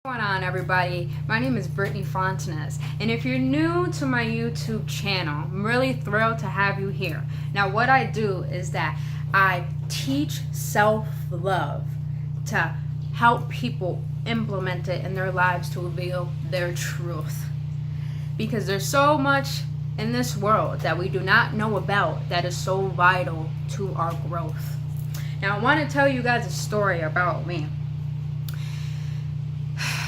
What's going on, everybody? My name is Brittany Fontanez, and if you're new to my YouTube channel, I'm really thrilled to have you here. Now, what I do is that I teach self-love to help people implement it in their lives to reveal their truth. Because there's so much in this world that we do not know about that is so vital to our growth. Now, I want to tell you guys a story about me.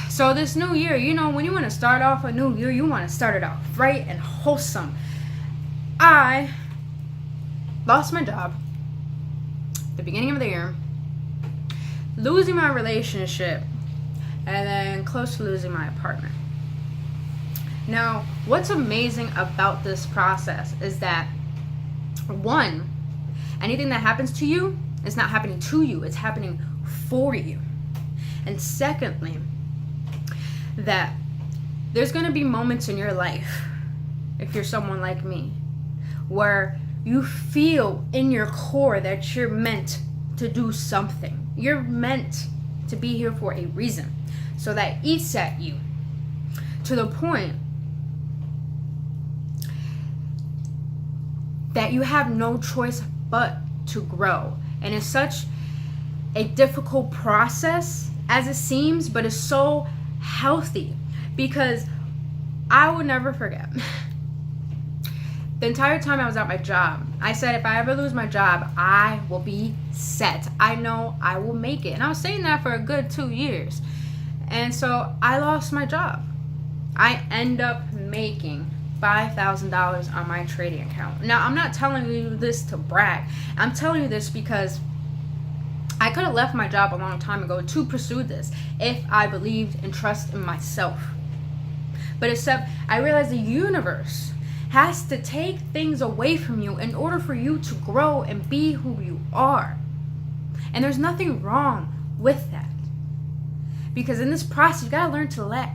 So this new year, when you want to start off a new year, you want to start it off right and wholesome. I lost my job at the beginning of the year, losing my relationship, and then close to losing my apartment. Now, what's amazing about this process is that, one, anything that happens to you is not happening to you, it's happening for you. And secondly, that there's going to be moments in your life, if you're someone like me, where you feel in your core that you're meant to do something. You're meant to be here for a reason. So that eats at you to the point that you have no choice but to grow. And it's such a difficult process as it seems, but it's so healthy, because I will never forget the entire time I was at my job. I said, if I ever lose my job, I will be set. I know I will make it. And I was saying that for a good 2 years. And so I lost my job. I end up making $5,000 on my trading account. Now, I'm not telling you this to brag. I'm telling you this because I could have left my job a long time ago to pursue this if I believed and trust in myself. But except I realized the universe has to take things away from you in order for you to grow and be who you are. And there's nothing wrong with that. Because in this process, you gotta learn to let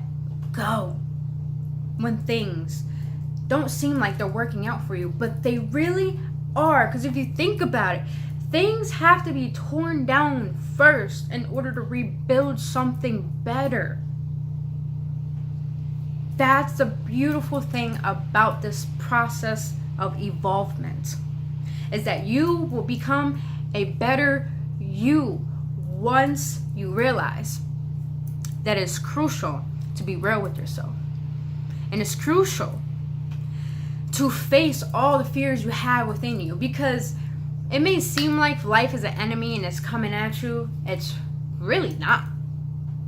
go when things don't seem like they're working out for you, but they really are. Because if you think about it, things have to be torn down first in order to rebuild something better. That's the beautiful thing about this process of evolvement, is that you will become a better you once you realize that it's crucial to be real with yourself. And it's crucial to face all the fears you have within you, because it may seem like life is an enemy and it's coming at you. It's really not.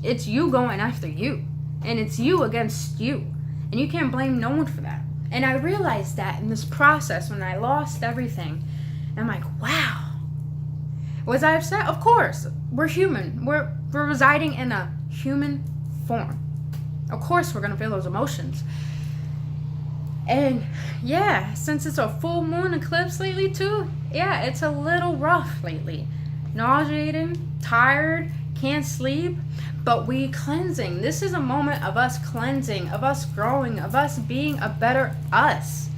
It's you going after you. And it's you against you. And you can't blame no one for that. And I realized that in this process when I lost everything. I'm like, wow. Was I upset? Of course. We're human. We're residing in a human form. Of course we're going to feel those emotions. And yeah, since it's a full moon eclipse lately too, yeah, it's a little rough lately. Nauseating, tired, can't sleep, but we cleansing. This is a moment of us cleansing, of us growing, of us being a better us.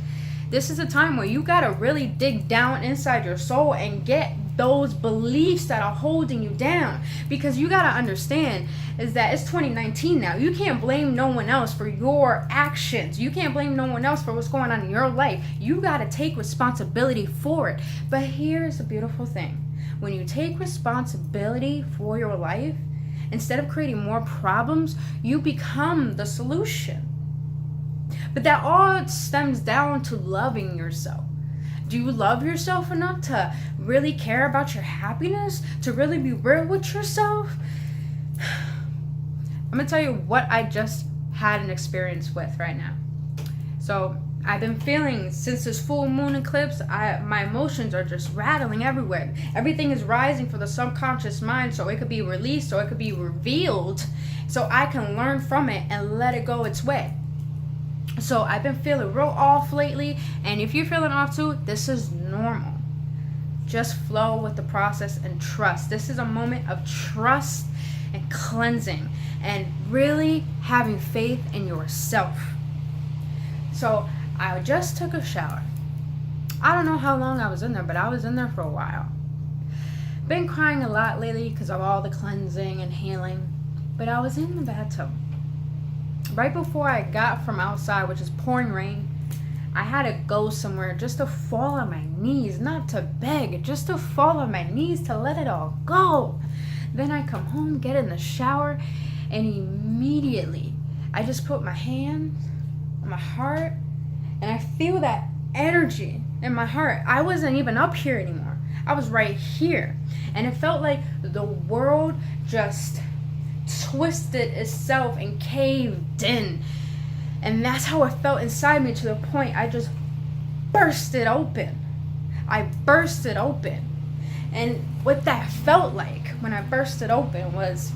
This is a time where you gotta really dig down inside your soul and get those beliefs that are holding you down, because you gotta understand is that it's 2019 now. You can't blame no one else for your actions. You can't blame no one else for what's going on in your life. You gotta take responsibility for it. But here's the beautiful thing. When you take responsibility for your life, instead of creating more problems, you become the solution. But that all stems down to loving yourself. Do you love yourself enough to really care about your happiness? To really be real with yourself? I'm going to tell you what I just had an experience with right now. So I've been feeling since this full moon eclipse, my emotions are just rattling everywhere. Everything is rising for the subconscious mind, so it could be released, so it could be revealed, so I can learn from it and let it go its way. So I've been feeling real off lately, and if you're feeling off too, this is normal. Just flow with the process and trust. This is a moment of trust and cleansing and really having faith in yourself. So I just took a shower. I don't know how long I was in there, but I was in there for a while. Been crying a lot lately because of all the cleansing and healing. But I was in the bathtub. Right before I got from outside, which is pouring rain, I had to go somewhere just to fall on my knees, not to beg, just to fall on my knees to let it all go. Then I come home, get in the shower, and immediately I just put my hand on my heart, and I feel that energy in my heart. I wasn't even up here anymore. I was right here. And it felt like the world just twisted itself and caved in. And that's how it felt inside me, to the point I just burst it open. I burst it open. And what that felt like when I burst it open was,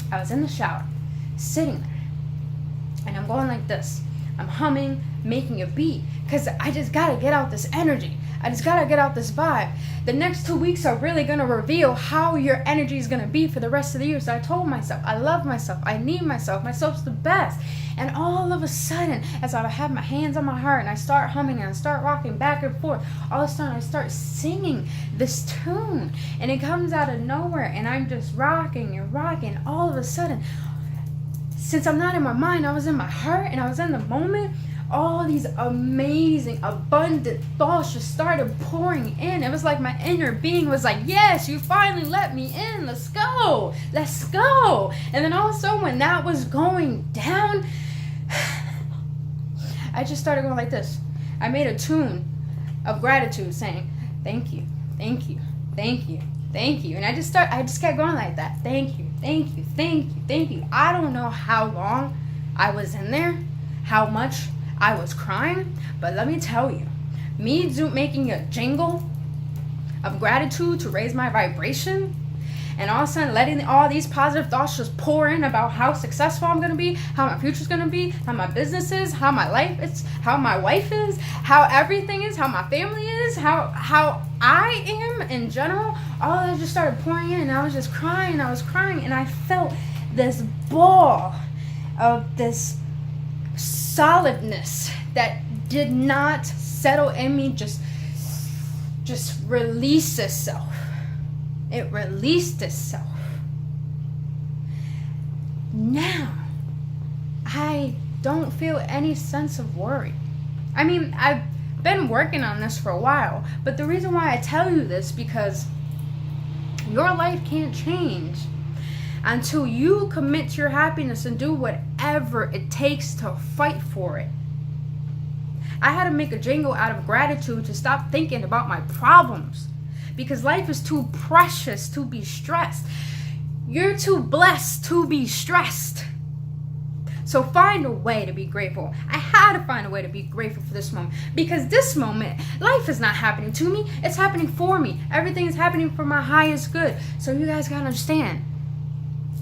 I was in the shower, sitting there, and I'm going like this. I'm humming, making a beat, because I just gotta get out this energy. I just gotta get out this vibe. The next 2 weeks are really gonna reveal how your energy is gonna be for the rest of the year. So I told myself, I love myself, I need myself, myself's the best. And all of a sudden, as I have my hands on my heart and I start humming and I start rocking back and forth, all of a sudden I start singing this tune, and it comes out of nowhere, and I'm just rocking and rocking. All of a sudden, since I'm not in my mind, I was in my heart and I was in the moment, all these amazing, abundant thoughts just started pouring in. It was like my inner being was like, yes, you finally let me in. Let's go. Let's go. And then all of a sudden, when that was going down, I just started going like this. I made a tune of gratitude saying, thank you, thank you, thank you, thank you. And I just kept going like that. Thank you, thank you, thank you, thank you. I don't know how long I was in there, how much I was crying, but let me tell you, me making a jingle of gratitude to raise my vibration, and all of a sudden letting all these positive thoughts just pour in about how successful I'm going to be, how my future's going to be, how my business is, how my life is, how my wife is, how everything is, how my family is, how I am in general. All that just started pouring in, and I was just crying, and I felt this ball of this solidness that did not settle in me, just release itself. It released itself. Now I don't feel any sense of worry. I mean, I've been working on this for a while, but the reason why I tell you this, because your life can't change until you commit to your happiness and do whatever it takes to fight for it. I had to make a jingle out of gratitude to stop thinking about my problems, because life is too precious to be stressed. You're too blessed to be stressed. So find a way to be grateful. I had to find a way to be grateful for this moment, because this moment, life is not happening to me. It's happening for me. Everything is happening for my highest good. So you guys gotta understand,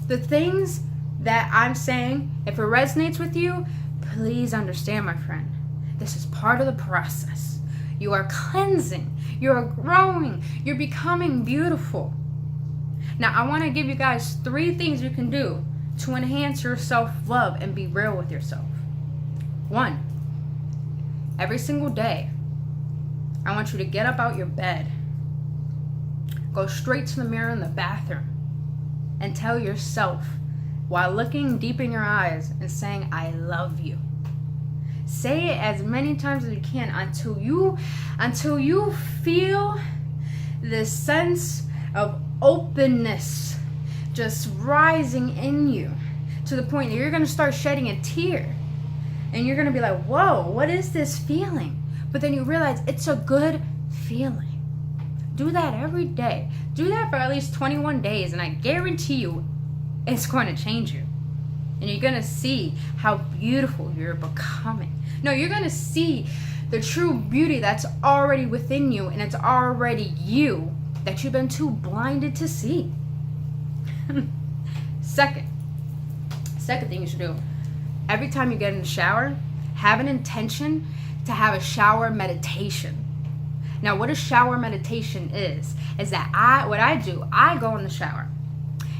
the things that I'm saying, if it resonates with you, please understand, my friend. This is part of the process. You are cleansing. You're growing. You're becoming beautiful. Now, I want to give you guys 3 things you can do to enhance your self-love and be real with yourself. 1, every single day, I want you to get up out your bed, go straight to the mirror in the bathroom, and tell yourself, while looking deep in your eyes and saying, I love you. Say it as many times as you can until you feel this sense of openness just rising in you, to the point that you're going to start shedding a tear. And you're going to be like, whoa, what is this feeling? But then you realize it's a good feeling. Do that every day. Do that for at least 21 days, and I guarantee you it's going to change you. And you're going to see how beautiful you're becoming. No, you're going to see the true beauty that's already within you, and it's already you that you've been too blinded to see. Second thing you should do, every time you get in the shower, have an intention to have a shower meditation. Now, what a shower meditation is that I go in the shower.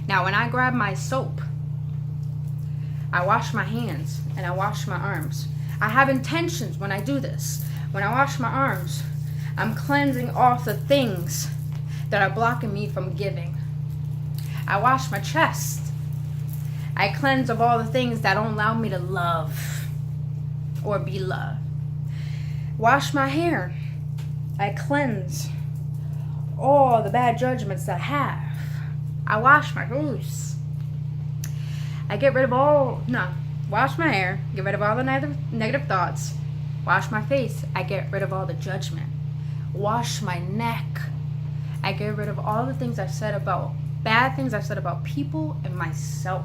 Now, when I grab my soap, I wash my hands and I wash my arms. I have intentions when I do this. When I wash my arms, I'm cleansing off the things that are blocking me from giving. I wash my chest I cleanse of all the things that don't allow me to love or be loved. Wash my hair. I cleanse all the bad judgments that I have. I wash my goose. I get rid of wash my hair, get rid of all the negative thoughts. Wash my face. I get rid of all the judgment. Wash my neck. I get rid of all the things I've said about, bad things I've said about people and myself.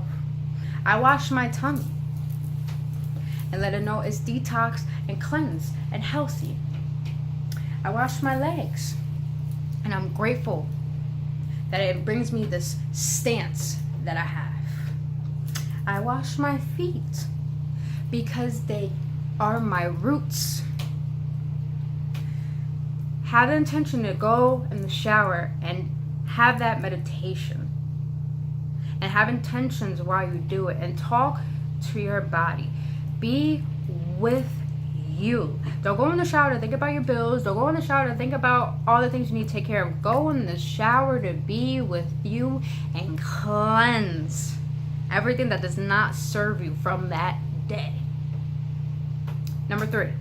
I wash my tummy and let it know it's detox and cleansed and healthy. I wash my legs, and I'm grateful that it brings me this stance that I have. I wash my feet because they are my roots. Have the intention to go in the shower and have that meditation, and have intentions while you do it, and talk to your body. Be with you. Don't go in the shower to think about your bills. Don't go in the shower to think about all the things you need to take care of. Go in the shower to be with you and cleanse everything that does not serve you from that day. Number 3.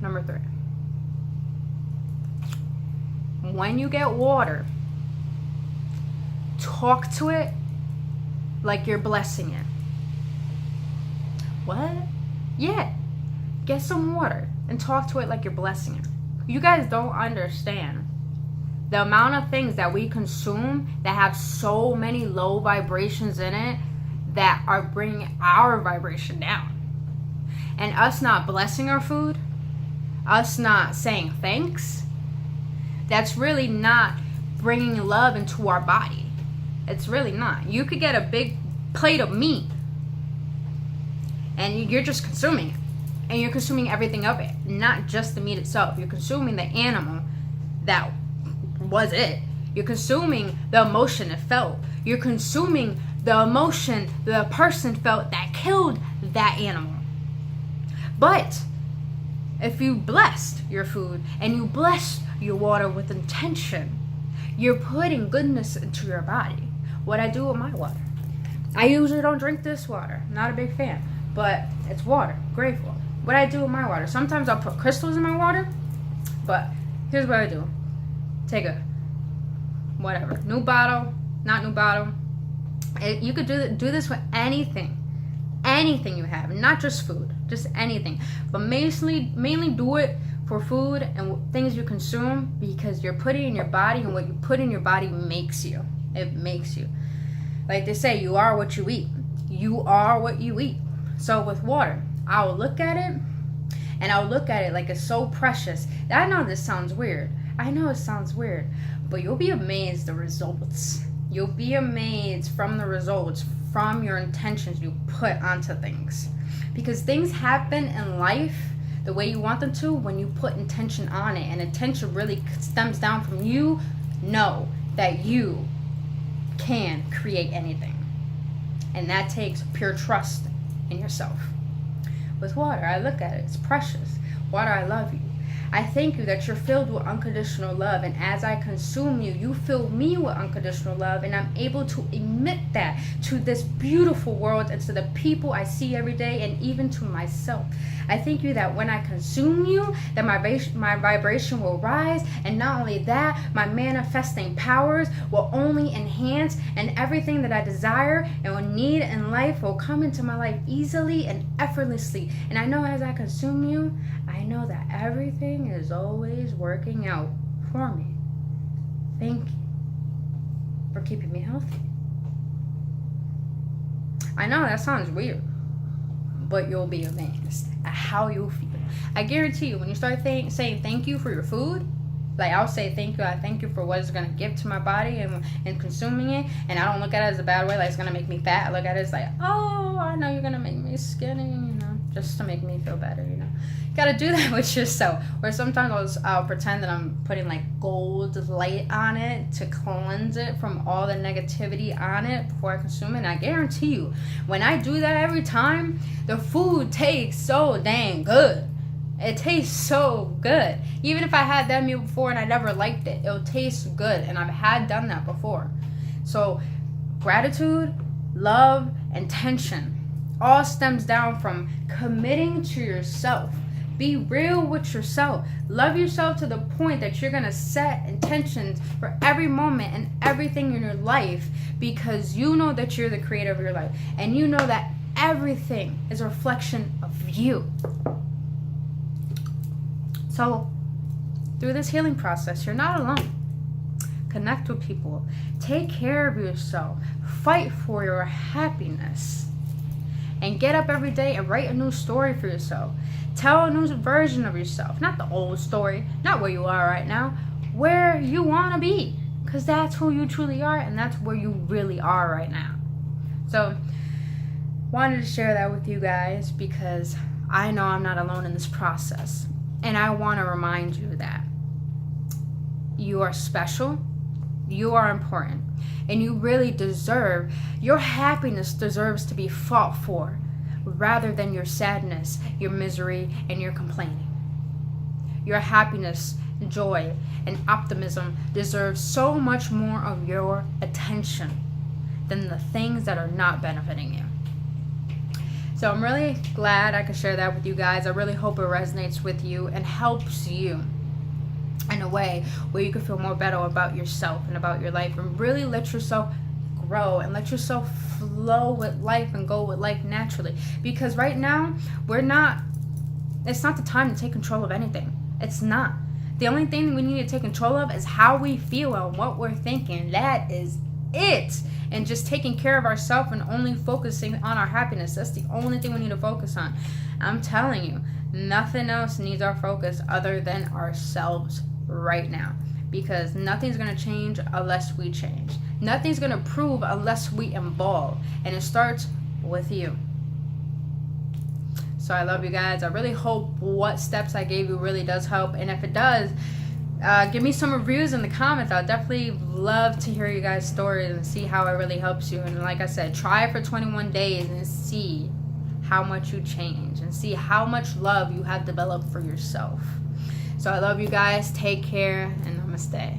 Number 3. When you get water, talk to it like you're blessing it. What? Yeah. Get some water and talk to it like you're blessing it. You guys don't understand the amount of things that we consume that have so many low vibrations in it that are bringing our vibration down. And us not blessing our food, us not saying thanks, that's really not bringing love into our body. It's really not. You could get a big plate of meat and you're just consuming it. And you're consuming everything of it, not just the meat itself. You're consuming the animal that was it. You're consuming the emotion it felt. You're consuming the emotion the person felt that killed that animal. But if you blessed your food and you blessed your water with intention, you're putting goodness into your body. What I do with my water, I usually don't drink this water. Not a big fan, but it's water. Grateful. What I do with my water, sometimes I'll put crystals in my water, but here's what I do. Take a whatever, new bottle, not new bottle. You could do this with anything you have, not just food, just anything. But mainly do it for food and things you consume, because you're putting in your body, and what you put in your body makes you. It makes you. Like they say, you are what you eat. You are what you eat. So with water, I will look at it, and I'll look at it like it's so precious. I know this sounds weird. I know it sounds weird, but you'll be amazed the results. You'll be amazed from the results, from your intentions you put onto things. Because things happen in life the way you want them to when you put intention on it. And intention really stems down from you know that you can create anything. And that takes pure trust in yourself. With water, I look at it, it's precious. Water, I love you. I thank you that you're filled with unconditional love, and as I consume you, you fill me with unconditional love, and I'm able to emit that to this beautiful world and to the people I see every day, and even to myself. I thank you that when I consume you, that my vibration will rise, and not only that, my manifesting powers will only enhance, and everything that I desire and will need in life will come into my life easily and effortlessly. And I know as I consume you, I know that everything is always working out for me. Thank you for keeping me healthy. I know that sounds weird, but you'll be amazed at how you'll feel. I guarantee you, when you start saying thank you for your food, like I'll say thank you, I thank you for what it's going to give to my body and consuming it, and I don't look at it as a bad way, like it's going to make me fat. I look at it as like, oh, I know you're going to make me skinny, just to make me feel better, Gotta do that with yourself. Or sometimes I'll pretend that I'm putting like gold light on it to cleanse it from all the negativity on it before I consume it. And I guarantee you, when I do that every time, the food tastes so dang good. It tastes so good. Even if I had that meal before and I never liked it, it'll taste good. And I've done that before. So gratitude, love, and tension all stems down from committing to yourself. Be real with yourself. Love yourself to the point that you're going to set intentions for every moment and everything in your life, because you know that you're the creator of your life. And you know that everything is a reflection of you. So through this healing process, you're not alone. Connect with people. Take care of yourself. Fight for your happiness. And get up every day and write a new story for yourself. Tell a new version of yourself. Not the old story. Not where you are right now. Where you want to be. Because that's who you truly are. And that's where you really are right now. So, wanted to share that with you guys, because I know I'm not alone in this process. And I want to remind you that you are special. You are important. And you really deserve, your happiness deserves to be fought for, rather than your sadness, your misery, and your complaining. Your happiness, joy, and optimism deserve so much more of your attention than the things that are not benefiting you. So I'm really glad I could share that with you guys. I really hope it resonates with you and helps you in a way where you can feel more better about yourself and about your life, and really let yourself grow and let yourself flow with life and go with life naturally. Because right now, it's not the time to take control of anything. It's not. The only thing we need to take control of is how we feel and what we're thinking. That is it. And just taking care of ourselves and only focusing on our happiness. That's the only thing we need to focus on. I'm telling you, nothing else needs our focus other than ourselves right now, because nothing's going to change unless we change. Nothing's going to improve unless we evolve, and it starts with you. So I love you guys. I really hope what steps I gave you really does help, and if it does, give me some reviews in the comments. I'll definitely love to hear you guys' stories and see how it really helps you. And like I said, try it for 21 days and see how much you change and see how much love you have developed for yourself. So I love you guys. Take care, and namaste.